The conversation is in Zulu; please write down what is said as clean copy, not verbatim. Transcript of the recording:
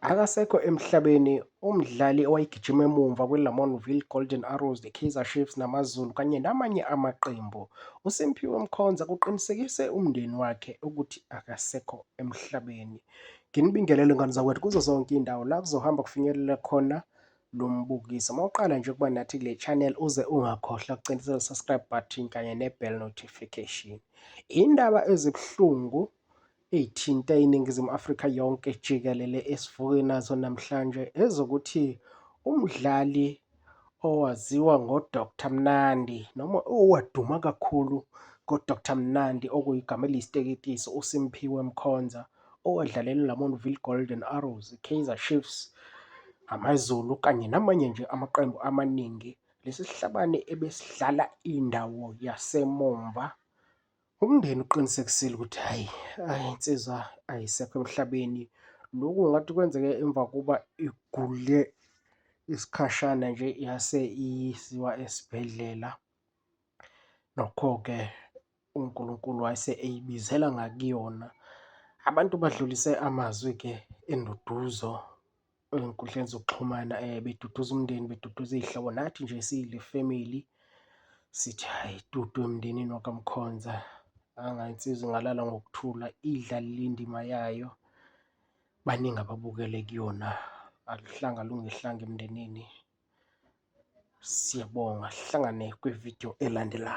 Akasekho emhlabeni umdlali owayegijima emuva kweLamontville Golden Arrows, the Kaizer Chiefs namaZulu kanye namanye amaqembu. uSiphiwe Mkhonza kuqinisekise umndeni wakhe ukuthi akasekho emhlabeni. Nginibingelele ngane zakwethu kuzo zonke iy'ndawo la kuzohamba kufinyelela khona lo mbukiso. Uma uqala nje ukuba nathi kule channel uze ungakhohlwa ukucentisela subscribe button kanye ne-bell notification. Indaba ezibuhlungu ey'thinta iNingizimu Afrika yonke jikelele esivuke nazo namhlanje ezokuthi umdlali owaziwa ngo-Dr Mnandi noma owaduma kakhulu ngo-Dr Mnandi okuyigama eliyisiteketiso uSiphiwe Mkhonza owadlalela iLamontville Golden Arrows, i-Kaizer Chiefs, amaZulu kanye namanye nje amaqembu amaningi. Lesi sihlabane ebesidlala indawo yaseMumva. Umndeni uqinisekisile ukuthi hhayi, insizwa ayisekho emhlabeni. Lokhu ngathi kwenzeke emva kokuba igule isikhashana nje yase isiwa esibhedlela. Nokho-ke uNkulunkulu wase eyibizela ngakuyona. Abantu badlulise amazwi-ke enduduzo ey'nkundleni zokuxhumana, beduduza umndeni, beduduza iy'hlobo. Nathi nje siyile family sithi hhayi, dudu emndenini wakaMkhonza. Insizwa ingalala ngokuthula, idlalile indima yayo. Baningi ababukele kuyona, alihlanga lungehlanga emndenini. Siyabonga, sihlangane kwividiyo elandelayo.